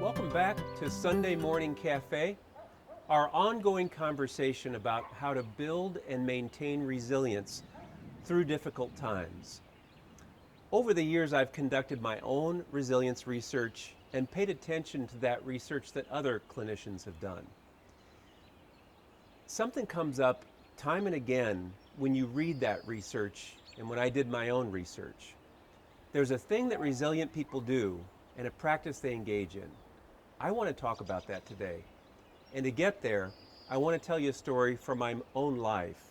Welcome back to Sunday Morning Cafe, our ongoing conversation about how to build and maintain resilience through difficult times. Over the years, I've conducted my own resilience research and paid attention to that research that other clinicians have done. Something comes up time and again when you read that research and when I did my own research. There's a thing that resilient people do and a practice they engage in. I want to talk about that today. And to get there, I want to tell you a story from my own life.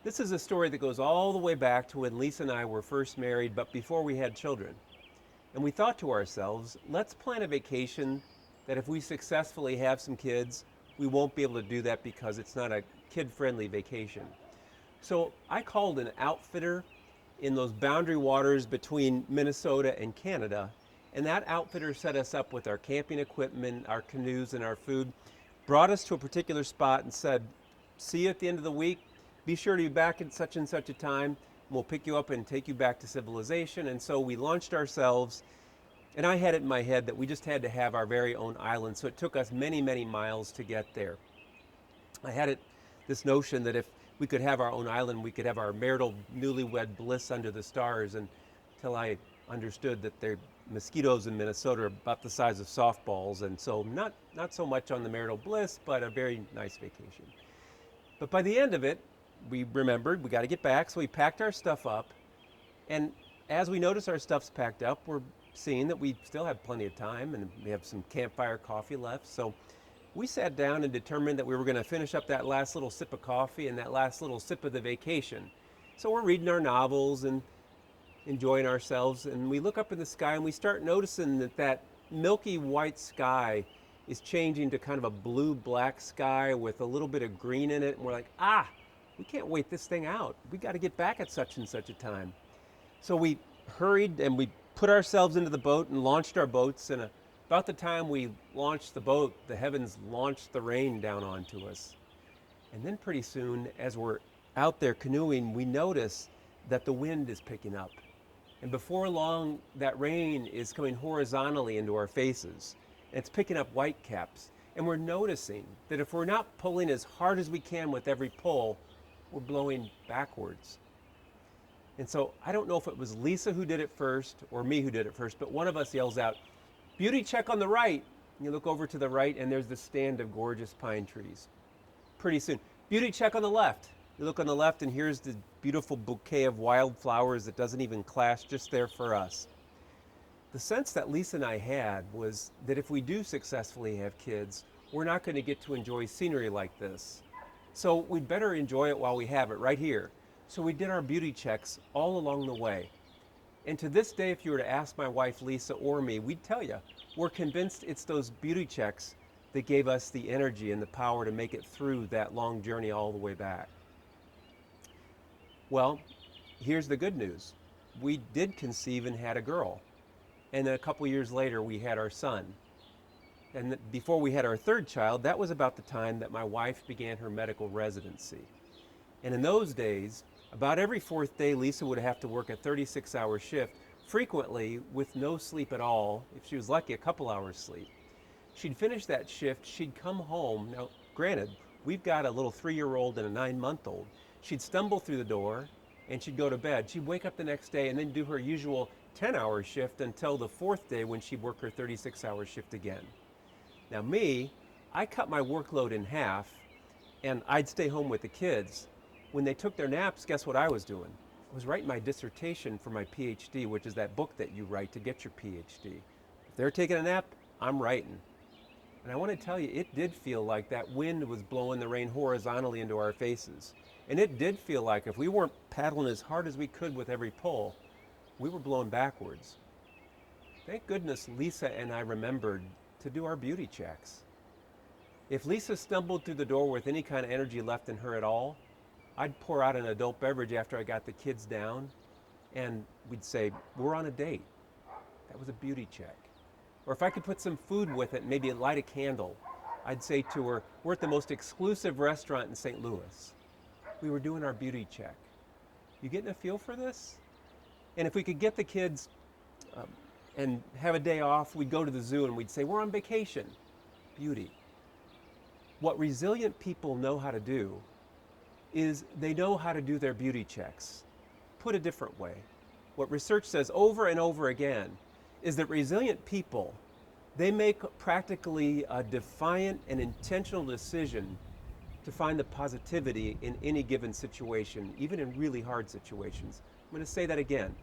This is a story that goes all the way back to when Lisa and I were first married, but before we had children. And we thought to ourselves, let's plan a vacation that if we successfully have some kids, we won't be able to do that because it's not a kid-friendly vacation. So I called an outfitter in those boundary waters between Minnesota and Canada, and that outfitter set us up with our camping equipment, our canoes, and our food, brought us to a particular spot and said, see you at the end of the week. Be sure to be back at such and such a time. And we'll pick you up and take you back to civilization. And so we launched ourselves, and I had it in my head that we just had to have our very own island. So it took us many, many miles to get there. I had this notion that if we could have our own island, we could have our marital newlywed bliss under the stars, until I understood that the mosquitoes in Minnesota are about the size of softballs, and so not so much on the marital bliss, but a very nice vacation. But by the end of it, we remembered we got to get back, so we packed our stuff up, and as we notice our stuff's packed up, we're seeing that we still have plenty of time, and we have some campfire coffee left, so we sat down and determined that we were going to finish up that last little sip of coffee and that last little sip of the vacation. So we're reading our novels and enjoying ourselves, and we look up in the sky and we start noticing that milky white sky is changing to kind of a blue-black sky with a little bit of green in it, and we're like, we can't wait this thing out. We got to get back at such and such a time. So we hurried and we put ourselves into the boat and launched our boats, and about the time we launched the boat, the heavens launched the rain down onto us. And then pretty soon, as we're out there canoeing, we notice that the wind is picking up. And before long, that rain is coming horizontally into our faces. And it's picking up whitecaps. And we're noticing that if we're not pulling as hard as we can with every pull, we're blowing backwards. And so I don't know if it was Lisa who did it first or me who did it first, but one of us yells out, "Beauty check on the right." And you look over to the right and there's the stand of gorgeous pine trees. Pretty soon, "Beauty check on the left." You look on the left and here's the beautiful bouquet of wildflowers that doesn't even clash, just there for us. The sense that Lisa and I had was that if we do successfully have kids, we're not going to get to enjoy scenery like this. So we'd better enjoy it while we have it right here. So we did our beauty checks all along the way. And to this day, if you were to ask my wife Lisa or me, we'd tell you, we're convinced it's those beauty checks that gave us the energy and the power to make it through that long journey all the way back. Well, here's the good news. We did conceive and had a girl. And then a couple years later, we had our son. And before we had our third child, that was about the time that my wife began her medical residency. And in those days, about every fourth day, Lisa would have to work a 36-hour shift, frequently with no sleep at all. If she was lucky, a couple hours sleep. She'd finish that shift, she'd come home. Now, granted, we've got a little 3-year-old and a 9-month-old. She'd stumble through the door and she'd go to bed. She'd wake up the next day and then do her usual 10-hour shift until the fourth day when she'd work her 36-hour shift again. Now me, I cut my workload in half and I'd stay home with the kids. When they took their naps, guess what I was doing? I was writing my dissertation for my PhD, which is that book that you write to get your PhD. If they're taking a nap, I'm writing. And I want to tell you, it did feel like that wind was blowing the rain horizontally into our faces. And it did feel like if we weren't paddling as hard as we could with every pull, we were blowing backwards. Thank goodness Lisa and I remembered to do our beauty checks. If Lisa stumbled through the door with any kind of energy left in her at all, I'd pour out an adult beverage after I got the kids down, and we'd say, we're on a date. That was a beauty check. Or if I could put some food with it, maybe light a candle, I'd say to her, we're at the most exclusive restaurant in St. Louis. We were doing our beauty check. You getting a feel for this? And if we could get the kids and have a day off, we'd go to the zoo and we'd say, we're on vacation. Beauty. What resilient people know how to do is they know how to do their beauty checks. Put a different way, what research says over and over again is that resilient people, they make practically a defiant and intentional decision to find the positivity in any given situation, even in really hard situations. I'm going to say that again.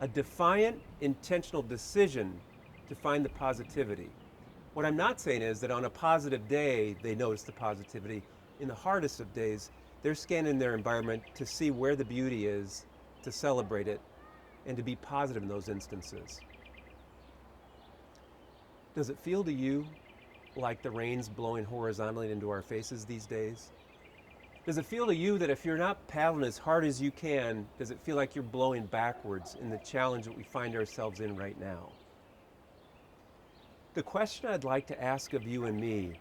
A defiant, intentional decision to find the positivity. What I'm not saying is that on a positive day, they notice the positivity. In the hardest of days, they're scanning their environment to see where the beauty is, to celebrate it, and to be positive in those instances. Does it feel to you like the rain's blowing horizontally into our faces these days? Does it feel to you that if you're not paddling as hard as you can, does it feel like you're blowing backwards in the challenge that we find ourselves in right now? The question I'd like to ask of you and me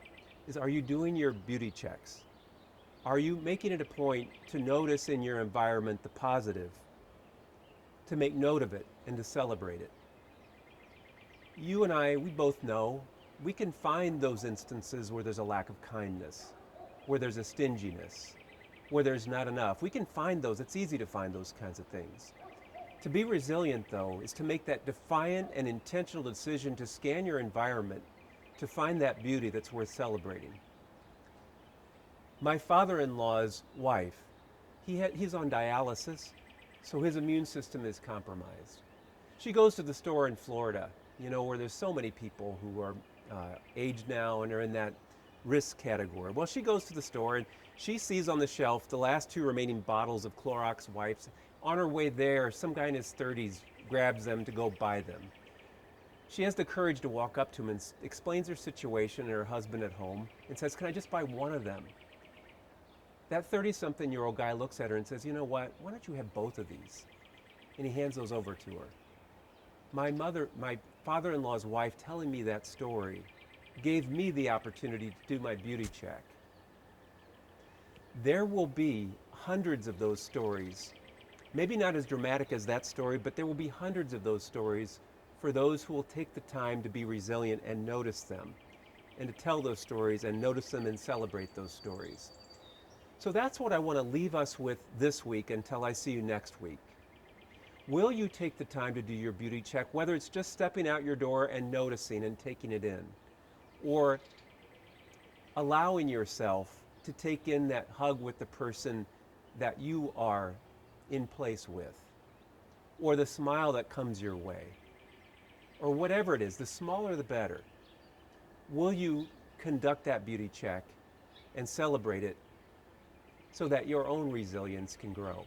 is, are you doing your beauty checks? Are you making it a point to notice in your environment the positive, to make note of it and to celebrate it? You and I, we both know we can find those instances where there's a lack of kindness, where there's a stinginess, where there's not enough. We can find those. It's easy to find those kinds of things. To be resilient, though, is to make that defiant and intentional decision to scan your environment to find that beauty that's worth celebrating. My father-in-law's wife, he's on dialysis, so his immune system is compromised. She goes to the store in Florida, where there's so many people who are aged now and are in that risk category. Well, she goes to the store and she sees on the shelf the last 2 remaining bottles of Clorox wipes. On her way there, some guy in his 30s grabs them to go buy them. She has the courage to walk up to him and explains her situation and her husband at home and says, "Can I just buy one of them?" That 30-something-year-old guy looks at her and says, "You know what? Why don't you have both of these?" And he hands those over to her. My father-in-law's wife telling me that story gave me the opportunity to do my beauty check. There will be hundreds of those stories. Maybe not as dramatic as that story, but there will be hundreds of those stories for those who will take the time to be resilient and notice them, and to tell those stories and notice them and celebrate those stories. So that's what I want to leave us with this week until I see you next week. Will you take the time to do your beauty check, whether it's just stepping out your door and noticing and taking it in, or allowing yourself to take in that hug with the person that you are in place with, or the smile that comes your way, or whatever it is, the smaller the better. Will you conduct that beauty check and celebrate it so that your own resilience can grow?